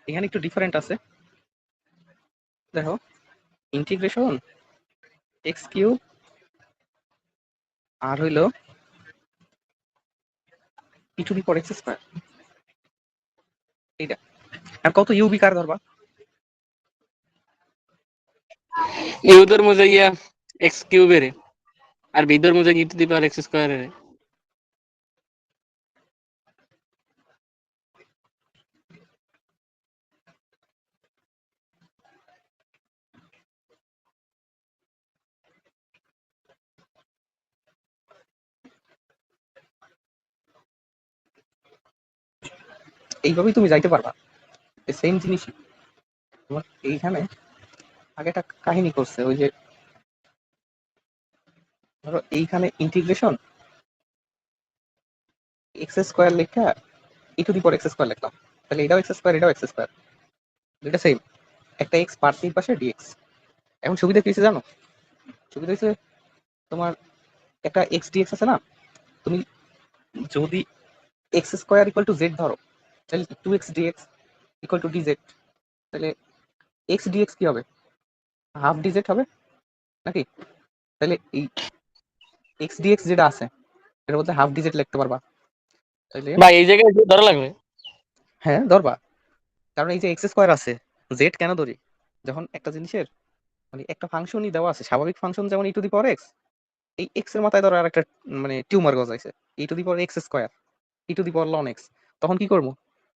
এখানে একটু ডিফারেন্ট আছে। দেখো, ইন্টিগ্রেশন এক্স কিউব আর হইল e to the power x square, এইটা। আর কত ইউবি কার ধরবা? ইউ ধর্ম যাইয়া এক্স কিউবের আর বি ধর্ম যাই ই টু দি পাওয়ার এক্স স্কয়ারের। এইভাবেই তুমি যাইতে পারবা, সেম জিনিসই। তোমার এইখানে আগে একটা কাহিনী করছে, ওই যে ধরো এইখানে ইন্টিগ্রেশন এক্স স্কয়ার লেখা e to the power x square লিখলাম, তাহলে এটাও এক্স স্কয়ার এটাও এক্স স্কয়ার, দুইটা সেম। একটা এক্স পার্থিব পাশে ডিএক্স। এখন সুবিধা কি হয়েছে জানো? সুবিধা হয়েছে তোমার একটা এক্স ডিএক্স আছে না, তুমি যদি x square equal to z ধরো, তাহলে two x dx equal to dz, তাহলে এক্স ডিএক্স কি হবে? হাফ ডিজেড হবে নাকি? তাহলে এই এক্স ডিএক্স যেটা আছে এটার মধ্যে হাফ ডিজেড লিখতে পারবা। তাহলে ভাই এই জায়গায় ধরা লাগবে। হ্যাঁ ধরবা, কারণ এই যে এক্স স্কয়ার আছে, জেড কেন ধরি? যখন একটা জিনিসের মানে একটা ফাংশনই দেওয়া আছে, স্বাভাবিক ফাংশন যেমন e to the power x, এই এক্স এর মাথায় ধরো আর একটা মানে টিউমার গজাইছে, e to the power x square, e to the power ln x, তখন কি করবো?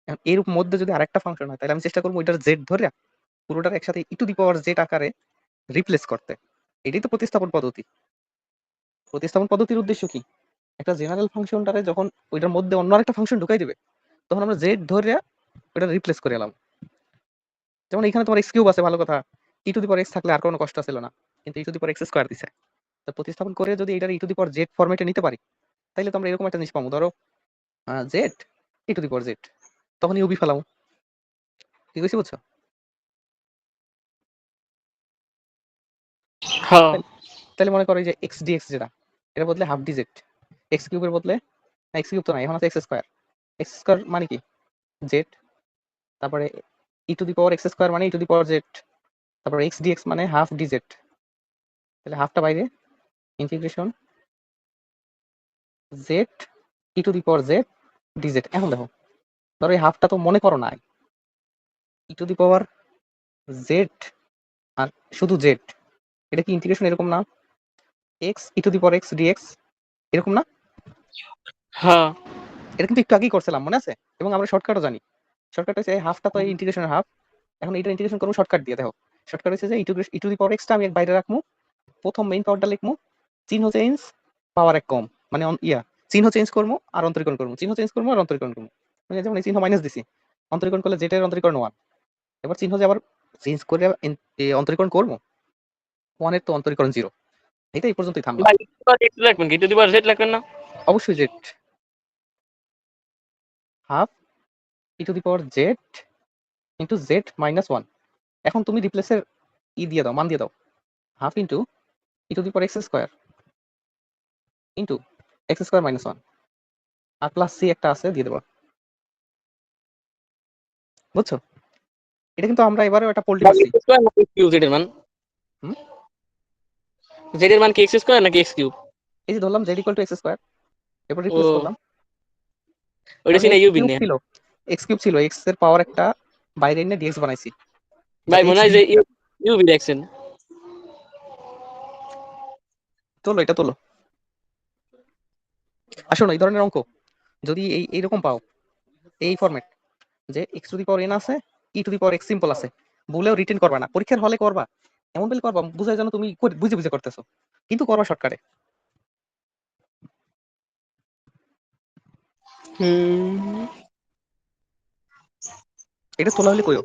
এখন এর মধ্যে যদি আরেকটা ফাংশন হয়, তাহলে আমি চেষ্টা করবো এটার জেড ধরে পুরোটার একসাথে ই টু দি পাওয়ার জেড আকারে রিপ্লেস করতে। এটাই তো প্রতিস্থাপন পদ্ধতি। প্রতিস্থাপন পদ্ধতির উদ্দেশ্য কি? একটা জেনারেল ফাংশনটারে যখন ওইটার মধ্যে অন্য আরেকটা ফাংশন ঢুকাই দিবে, তখন আমরা জেড ধরে ওটা রিপ্লেস করে এলাম। যেমন এখানে তোমার এক্স কিউব আছে, ভালো কথা, ই টু দি পাওয়ার এক্স থাকলে আর কোনো কষ্ট ছিল না, কিন্তু e to the power x square দিছে। তো প্রতিস্থাপন করে যদি এটার ই টু দি পাওয়ার জেড ফরম্যাটে নিতে পারি, তাহলে তো আমরা এরকম একটা জিনিস পাবো, ধরো Z e to the power Z, তখন ইউবি ফেলাবো। ঠিক আছে, বুঝছো? হ্যাঁ তাহলে মনে করো এই যে এক্স ডিএক্স যেটা, এর বদলে হাফ ডি জেড, এক্স কিউবের বদলে, না এক্স কিউব তো নাই, এখন আছে এক্স স্কয়ার। এক্স স্কয়ার মানে কি? জেড। তারপরে e to the power x square মানে e to the power z. তারপর এক্স ডিএক্স মানে হাফ ডি জেড, তাহলে হাফটা বাইরে, integration z e to the power z dz. এখন দেখো, ধরো এই হাফটা তো মনে করো না, ই টু দি পাওয়ার জেড আর শুধু জেড, এটা কি ইন্টিগ্রেশন এরকম না? X e to the power x dx, এরকম না? হ্যাঁ এটা কিন্তু একটু আগেই করছিলাম, মনে আছে? এবং আমরা শর্টকাটও জানি। শর্টকাট হচ্ছে হাফটা তো এই ইন্টিগ্রেশনের হাফ, এখন এটা ইন্টিগ্রেশন করবো শর্টকাট দিয়ে। দেখো, শর্টকাট হচ্ছে যে ই টু দি পাওয়ার এক্সটা আমি বাইরে রাখবো, প্রথম মেইন পাওয়ারটা লিখবো, চিহ্ন চেঞ্জ, পাওয়ার এক কম, মানে চিহ্ন চেঞ্জ করবো আর অন্তরীকরণ করবো, চিহ্ন চেঞ্জ করবো আর অন্তরীকরণ করবো। মানে যেমন এই চিহ্ন মাইনাস দিছি, অন্তরীকরণ করলে জেটের অন্তরীকরণ ওয়ান, এবার চিহ্ন যে আবার চেঞ্জ করে অন্তরীকরণ করবো, ওয়ানের তো অন্তরীকরণ জিরো। এটা এই পর্যন্তই থামলাম। ভাই এক্স লিখবেন কি ই টু দি পাওয়ার জেড লিখবেন না? অবশ্যই z, half e to the power z into z minus one. এখন তুমি রিপ্লেসের দিয়ে দাও, মান দিয়ে দাও, half into e to the power x square into x square minus one, আর প্লাস সি একটা আছে দিয়ে দেবো। বুঝছো? এটা কিন্তু আমরা এবারে একটা পল্টি ভাই মারছি। এক্স স্কয়ার নাকি এক্স কিউব জেড এর মান? হুম, জেড এর মান কি এক্স স্কয়ার নাকি এক্স কিউব? এই যে ধরলাম Z equal to x square, এরপর রিপ্লেস ও করলাম। ওইটা কারণ ছিল এক্স ইউবিন কিউব নে। ছিল, এক্স কিউব ছিল, এক্স এর পাওয়ার একটা বাইরে এনে ডিএক্স বানাইছি, ভাই যাতে মনে এক্স হয় ডি। যে ইউবি দেখছেন। তোলো, এটা তোলো। আসো না, এই ধরনের অঙ্ক যদি এইরকম পাও, এই ফরম্যাট, যে x to the power n আছে, e to the power x simple আছে, বলেও রিটেন করবা না, পরীক্ষার হলে করবা, এমন বলে করবা বুঝাই যেন তুমি বুঝে বুঝে করতেছো, কিন্তু করবা শর্টকাটে। হুম এটা তোলা হলে কইও।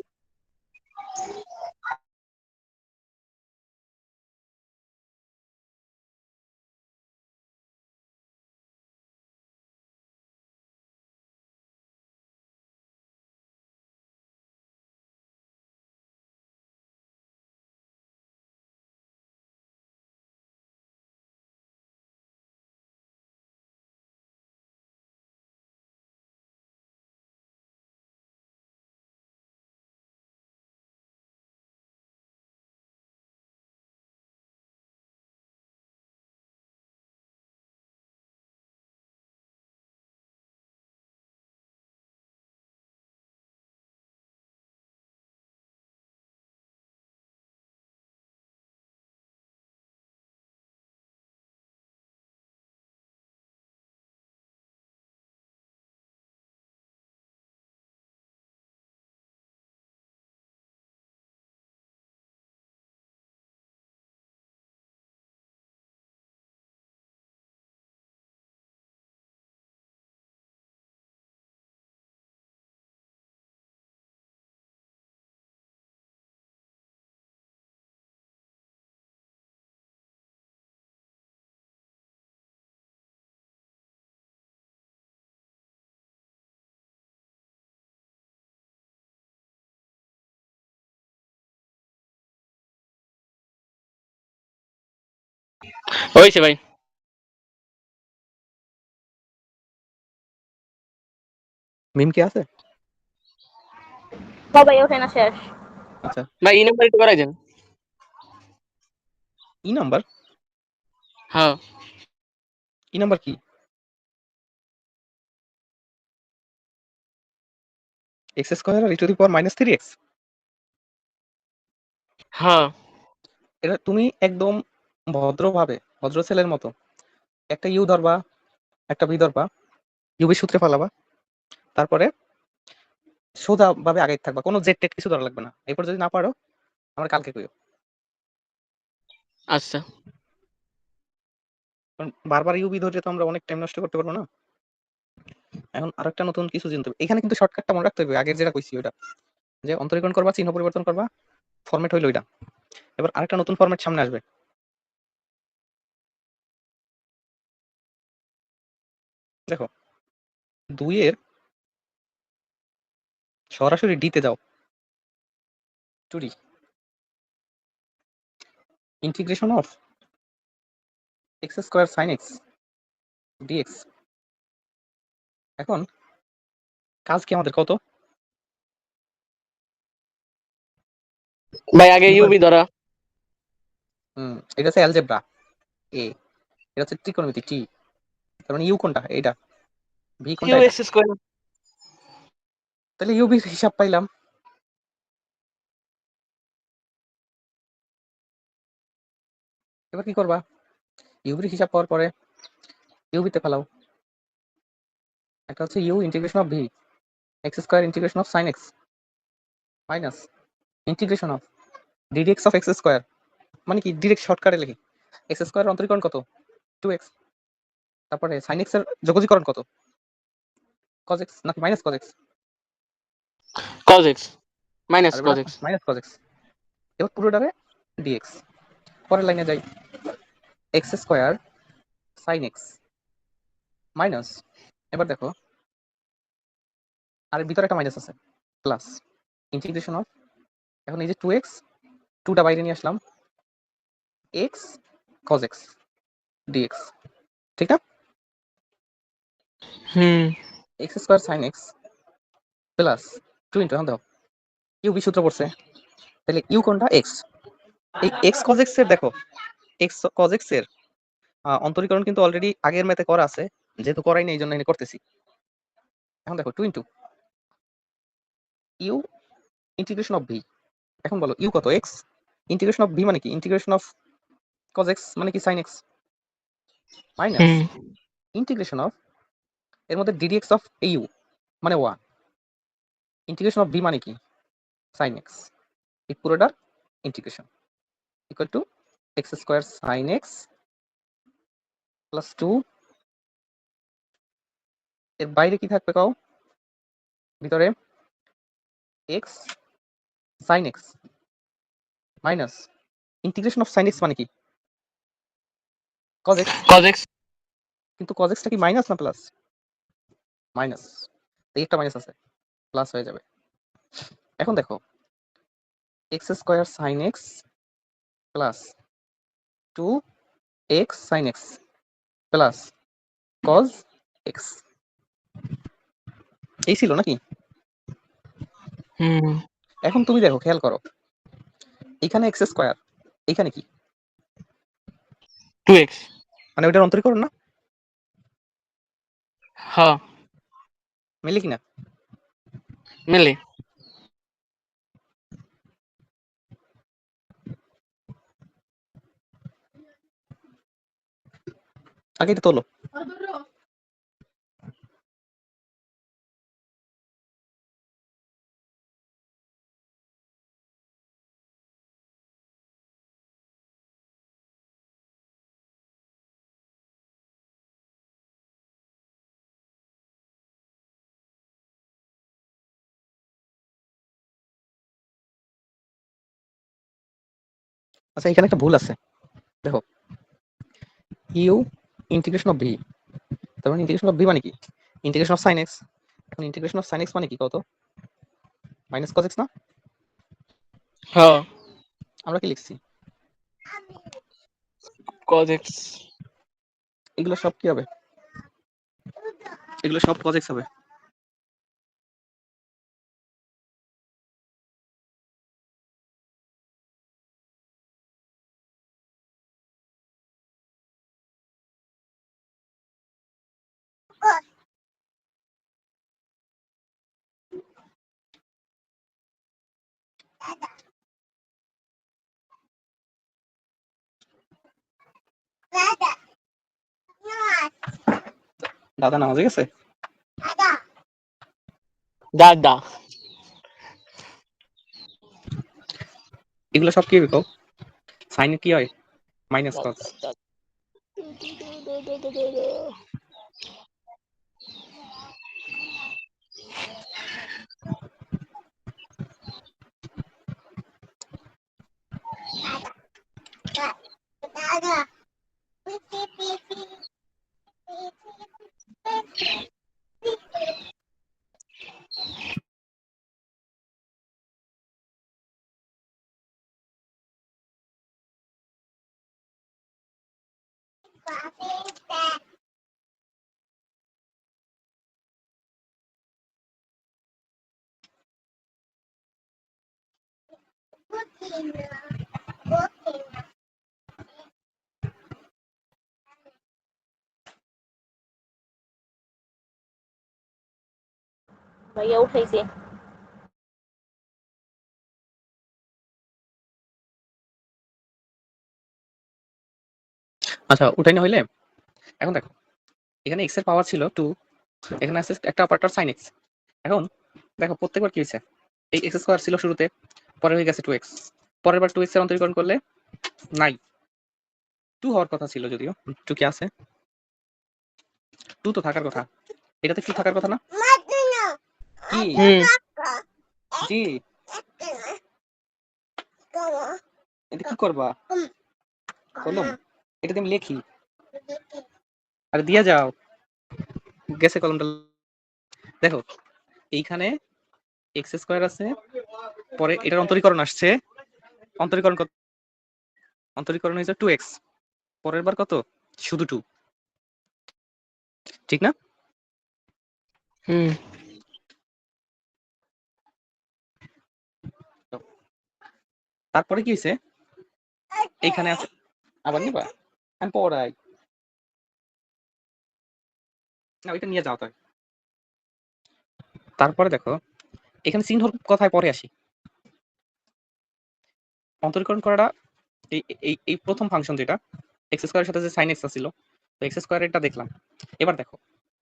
হয়েছে ভাই। মিম কি আছে? সবাই ওঠে না শেষ। আচ্ছা, ভাই ই নাম্বার একটু বাড়াই দেন। E number? হ্যাঁ ই নাম্বার কি? এক্স স্কোয়ার আর e to the power minus 3x? হ্যাঁ এটা তুমি একদম ভদ্রভাবে, ভদ্র ছেলের মতো একটা ইউ ধরবা, একটা বি ধরবা, ইউবি সূত্রে ফালাবা, তারপরে সোজা ভাবে আগে থাকবা, কোনো জেড টেট কিছু ধরা লাগবে না। এরপর যদি না পারো আমরা কালকে কইও। আচ্ছা কারণ বারবার ইউবি ধরে তো আমরা অনেক টাইম নষ্ট করতে পারবো না। এখন আরেকটা নতুন কিছু জানতে হবে এখানে, কিন্তু শর্টকাটটা মনে রাখতে হবে আগের যেটা কইছি ওটা, যে অন্তরীকরণ করবা, চিহ্ন পরিবর্তন করবা, ফরম্যাট হইলো ওইটা। এবার আরেকটা নতুন ফরম্যাট সামনে আসবে। দেখো 2 এর সরাসরি ডিতে যাও, 2D integration of x square sine x dx. এখন কাজ কি আমাদের কত? ভাই আগে ইউবি ধরা। এটা হচ্ছে অ্যালজেব্রা এ, এটা হচ্ছে ত্রিকোণমিতি টি। তার মানে ইউ কোনটা? এটা। ভি কোনটা? ইউ এটা। X square. তাহলে ইউবির হিসাব পাইলাম। এবার কি করবা? ইউবির হিসাব পাওয়ার পরে ইউবিতে ফেলাও। একটা হচ্ছে you integration of V x square integration of sine x minus integration of ddx of x square. মানে কি ডিরেক্ট শর্টকাটে লিখি, এক্স স্কোয়ার অন্তরীকরণ কত? 2x। তারপরে সাইন এক্স এর যোগজীকরণ কত? cos x নাকি minus cos x? Cos x আর মাইনাস এবার cos x. Minus cos x। এবার পুরোটারে dx। পরের লাইনে যাই, x square sine x minus, এবার দেখো আর ভিতরে একটা মাইনাস আছে, প্লাস ইন্টিগ্রেশন অফ, এখন এই যে 2x, 2টা বাইরে নিয়ে আসলাম, x cos x dx। ঠিক না? হুম x square sine x plus 2 into, এখন দেখো ইউবি সূত্র পড়ছে, তাহলে ইউ কোনটা? এক্স। এই এক্স cos x এর দেখো, এক্স cos x এর অন্তরীকরণ কিন্তু অলরেডি আগের ম্যাথে করা আছে, যেহেতু করাই নেই এই জন্য এনে করতেছি। এখন দেখো 2 into you integration of V. এখন বলো ইউ কত? এক্স। ইন্টিগ্রেশন অফ ভি মানে কি? ইন্টিগ্রেশন অফ cos x মানে কি? sin x minus hmm integration of, এর মধ্যে ddx অফ ইউ মানে 1, ইন্টিগ্রেশন অফ ভি মানে কি? sin x। এই পুরোটার integration equal to x square sine x plus 2, এর বাইরে কি থাকবে কাও? ভিতরে x sine x minus integration of sine x মানে কি? cos x। Cos x. কিন্তু cos x টা কি মাইনাস না প্লাস? মাইনাস। এই একটা মাইনাস আছে, প্লাস হয়ে যাবে। এখন দেখো x square sine x plus 2x sine x plus cos x, এই ছিল নাকি? হুম এখন তুমি দেখো, খেয়াল করো, এখানে এক্স স্কোয়ার, এইখানে কি? 2x। মানে ওইটার অন্তরীকরণ না? হ্যাঁ মিলে কিনা? মেলে। আগে এটা তোলো। আচ্ছা এখানে একটা ভুল আছে, দেখো ইউ ইন্টিগ্রেশন অফ ভি, তার মানে ইন্টিগ্রেশন অফ ভি মানে কি? Integration of sine x. এখন ইন্টিগ্রেশন অফ সাইন এক্স মানে কি কত? মাইনাস cos x না? হ্যাঁ আমরা কি লিখছি? cos x এগুলো সব কি হবে? এগুলো সব cos x হবে। দাদা নামাজে গেছে? দাদা এগুলো সব কি হবে কও? সাইন কি হয়? Minus cos। ভাইয়া উঠাইছে। আচ্ছা উঠাই না হইলে এখন দেখো এখানে x এর পাওয়ার ছিল 2, এখানে আছে একটা অপারেটর sin x। এখন দেখো প্রত্যেকবার কি হয়েছে, এই x স্কয়ার ছিল শুরুতে, পরে হয়ে গেছে 2x, পরের বার 2x এর অন্তরীকরণ করলে নাই, 2 হওয়ার কথা ছিল, যদিও 2 কি আছে, 2 তো থাকার কথা, এটাতে 2 থাকার কথা না কি? জি এটা কি করবা? কলম, এটা তুমি লেখি, আর দিয়া যাও, গেছে কলমটা। দেখো এইখানে x স্কয়ার আছে, পরে এটার অন্তরীকরণ আসছে, অন্তরীকরণ হয়েছে 2x, পরের বার কত? শুধু 2, ঠিক না? তারপরে কি হয়েছে, এইখানে আছে, আবার নিবা, আমি পড়াই না, ওইটা নিয়ে যাও তাই। তারপরে দেখো এখানে চিহ্নর কথায় পরে আসি, অন্তরীকরণ করাটা এই এই এই প্রথম ফাংশন যেটা x স্কয়ারের সাথে যে sin x ছিল, তো x স্কয়ারেরটা দেখলাম। এবার দেখো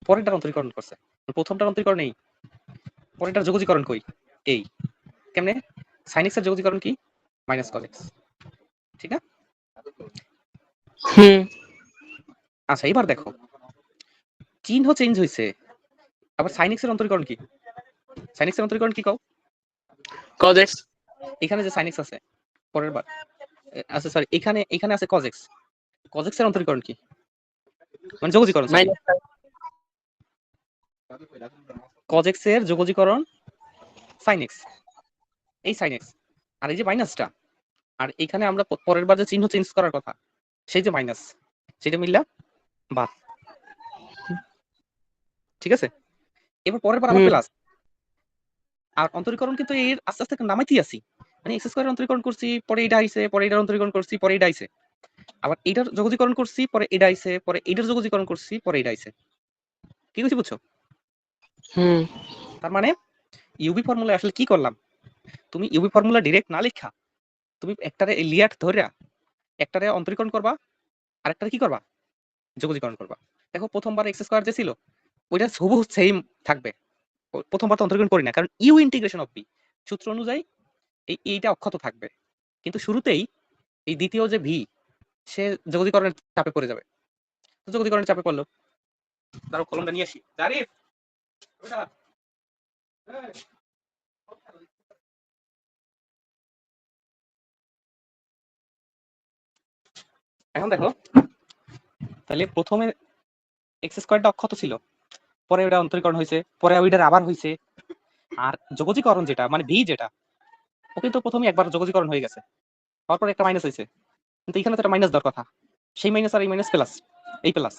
পরেরটার অন্তরীকরণ করছে, প্রথমটার অন্তরীকরণ এই, পরেরটার যোগজীকরণ কই? এই কেমনে? sin x এর যোগজীকরণ কি? মাইনাস cos x, ঠিক না? আচ্ছা এবার দেখো চিহ্ন চেঞ্জ হয়েছে, আবার sin x এর অন্তরীকরণ কি? sin x এর অন্তরীকরণ কি কও? cos x এখানে যে sin x আছে পরের বার, আচ্ছা সরি, এখানে আছে cos x, cos x এর অন্তরীকরণ কি? মানে যোগজীকরণ, সরি, cos x এর যোগজীকরণ sin x, এই sin x, আর এই যে মাইনাসটা, আর এখানে আমরা পরের বার যে চিহ্ন চেঞ্জ করার কথা, সেই যে মাইনাস, সেটা মিললা বাদ, ঠিক আছে? এবার পরের বার আবার প্লাস, আর অন্তরীকরণ কিন্তু এর আস্তে আস্তে নামাইতেই আসি, মানে এক্স স্কয়ার অন্তরীকরণ করছি, পরে এটা আইছে, পরে এটার অন্তরীকরণ করছি, পরে এটা আইছে, আবার এটার যোগজীকরণ করছি, পরে এটা আইছে, পরে এটার যোগজীকরণ করছি, পরে এটা আইছে, কি কইছি বুঝছো? তার মানে ইউবি ফর্মুলা আসলে কি করলাম, তুমি ইউবি ফর্মুলা ডিরেক্ট না লেখা, তুমি একটারে লিয়াট ধরিয়া একটারে অন্তরীকরণ করবা, আর একটারে কি করবা? যোগজীকরণ করবা। দেখো প্রথমবার এক্স স্কয়ার যে ছিল ওইটা হুবহু সেম থাকবে, প্রথমবার তো অন্তরীকরণ করি না, কারণ ইউ ইন্টিগ্রেশন অফ বি সূত্র অনুযায়ী এইটা অক্ষত থাকবে, কিন্তু শুরুতেই এই দ্বিতীয় যে ভি, সে যোগজীকরণের চাপে পড়ে যাবে, তো যোগজীকরণের চাপে পড়লো। দাঁড়াও কলমটা নিয়ে আসি, জারিফ ওটা, এখন দেখো তাহলে প্রথমে এক্স স্কয়ারটা অক্ষত ছিল, পরে ওটা অন্তরীকরণ হয়েছে, পরে ওইটার আবার হয়েছে, আর যোগজীকরণ যেটা মানে ভি যেটা, ও কিন্তু প্রথমে একবার যোগজীকরণ হয়ে গেছে, তারপর একটা মাইনাস হয়েছে, কিন্তু এখানে তো একটা মাইনাস দেওয়ার কথা, সেই মাইনাস আর এই মাইনাস প্লাস, এই প্লাস।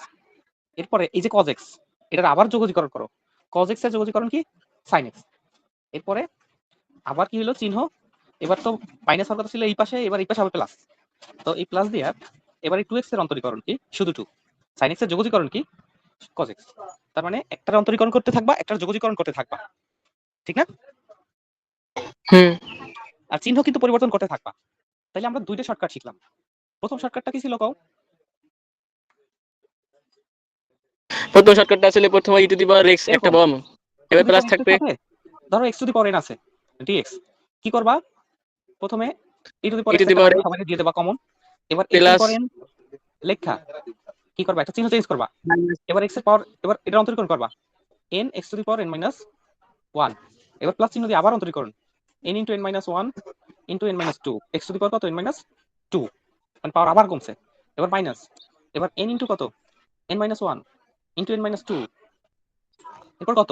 এরপরে এই যে cos x, এটার আবার যোগজীকরণ করো। cos x এর যোগজীকরণ কি? sin x। এরপরে আবার কি হলো চিহ্ন, এবার তো মাইনাস হওয়ার কথা ছিল এই পাশে, এবার এই পাশে হবে প্লাস। তো এই প্লাস দিয়ে এবার এই 2x এর অন্তরীকরণ কি? শুধু 2। sin x এর যোগজীকরণ কি? cos x। তার মানে একটার অন্তরীকরণ করতে থাকবা, একটার যোগজীকরণ করতে থাকবা, ঠিক না? হুম আর চিহ্ন কিন্তু পরিবর্তন করতে থাকবা। তাইলে আমরা দুইটা শর্টকাট শিখলাম। প্রথম শর্টকাটটা কি ছিল কও? প্রথম শর্টকাটটা আসলে প্রথমে ই টু দি পাওয়ার এক্স একটা এরকম বম, e to এবার the প্লাস power x এর থাকবে সাথে ধরো x to the power n আছে dx, কি করবা? প্রথমে e to the e power to x the একটা পাওয়ার মান সবাইকে দিয়ে দেবা কমন। এবার x to the plus power n লেখা কি করবা? একটা চিহ্ন চেঞ্জ করবা। এবার x এর পাওয়ার, এবার এটা অন্তরীকরণ করবা n x to the power n minus 1। এবার প্লাস চিহ্ন দিয়ে আবার অন্তরীকরণ n into n minus 1 into n minus 2, x to the power কত? n minus 2, মানে পাওয়ার আবার কমছে। এবার মাইনাস, এবার n into কত? n minus 1 into n minus 2, এরপর কত?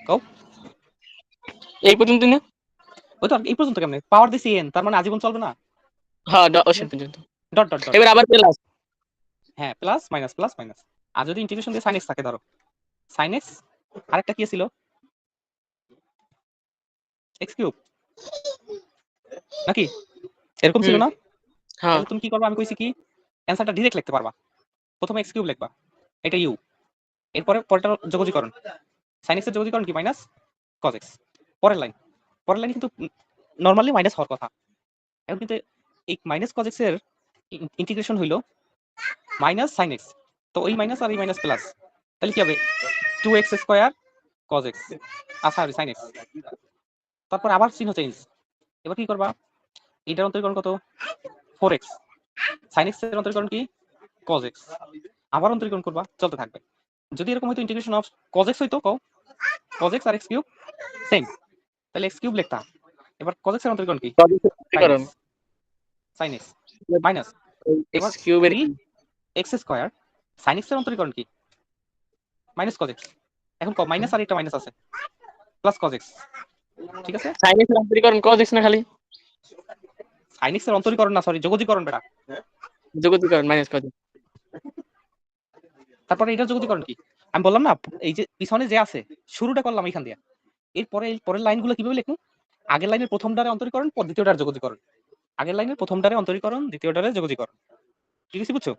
কও। এই পর্যন্ত না? ওই তো এই পর্যন্ত কেমনে পাওয়ার দিছি n, তার মানে আজীবন চলবে না? হ্যাঁ অবশ্যই পর্যন্ত। ডট ডট ডট, এবার আবার প্লাস। হ্যাঁ প্লাস মাইনাস প্লাস মাইনাস। আর যদি ইন্টিগ্রেশন দিয়ে sin x থাকে, ধরো sin x, আরেকটা কি ছিল? x কিউব নাকি এরকম ছিল হুম না? হ্যাঁ তাহলে তুমি কি করবা? আমি কইছি কি অ্যানসারটা ডিরেক্ট লিখতে পারবা। প্রথমে x কিউব লিখবা, এটা u। এরপরে পরেরটার যোগজীকরণ, sin x এর যোগজীকরণ কি? Minus cos x। পরের লাইন কিন্তু নরমালি মাইনাস হওয়ার কথা। এখন কিন্তু এই মাইনাস cos x এর ইন্টিগ্রেশন হইলো মাইনাস sin x। তো ওই মাইনাস আর এই মাইনাস প্লাস, তাহলে কি হবে? 2x square cos x, sorry sin x। তারপর আবার চিহ্ন চেঞ্জ। এবার কি করবা? এটার অন্তরীকরণ কত? 4x। sin x এর অন্তরীকরণ কি? cos x। আবার অন্তরীকরণ করবা, চলতে থাকবে। যদি এরকম হয়তো ইন্টিগ্রেশন অফ cos x হইতো, কও cos x আর x কিউব সেম, তাহলে x কিউব লিখতা। এবার cos x এর অন্তরীকরণ কি? sin x, কারণ sin x মাইনাস, এক্স এবার কিউবের 3x স্কয়ার sin x এর অন্তরীকরণ কি? Minus cos x। এখন কও মাইনাস আর এটা মাইনাস আছে, প্লাস cos x, ঠিক আছে? সাইন এক্স অন্তরীকরণ cos x না খালি sin x এর অন্তরীকরণ না, সরি যোগজীকরণ বেটা। যোগজীকরণ মাইনাস cos x। তারপরে এটার যোগজীকরণ কি? আমি বললাম না, এই যে পিছনে যে আছে শুরুটা করলাম এখান দিয়ে, এরপরে এই পরের লাইনগুলো কিভাবে লিখবো? আগের লাইনের প্রথমটারে অন্তরীকরণ, দ্বিতীয়টার যোগজীকরণ। আগের লাইনের প্রথমটারে অন্তরীকরণ, দ্বিতীয়টারে যোগজীকরণ। ঠিক আছে, বুঝছো?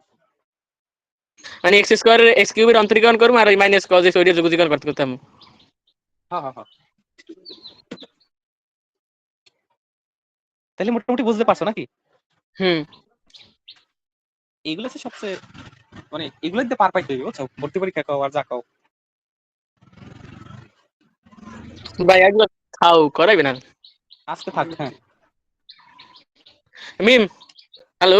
মানে এক্স স্কয়ারের এক্স কিউবের অন্তরীকরণ করব আর মাইনাস cos x ওইটার যোগজীকরণ করতে করতাম। হ্যাঁ হ্যাঁ হ্যাঁ, তাহলে মোটামুটি বুঝতে পারছো নাকি? হুম এইগুলো হচ্ছে সবচেয়ে, মানে এগুলো দিতে পার পাইতে হইবে, বুঝছো? ভর্তি পরীক্ষা কও আর যা কও। ভাই একবার খাও করাইবে না আজকে থাক, হ্যাঁ। মিম হ্যালো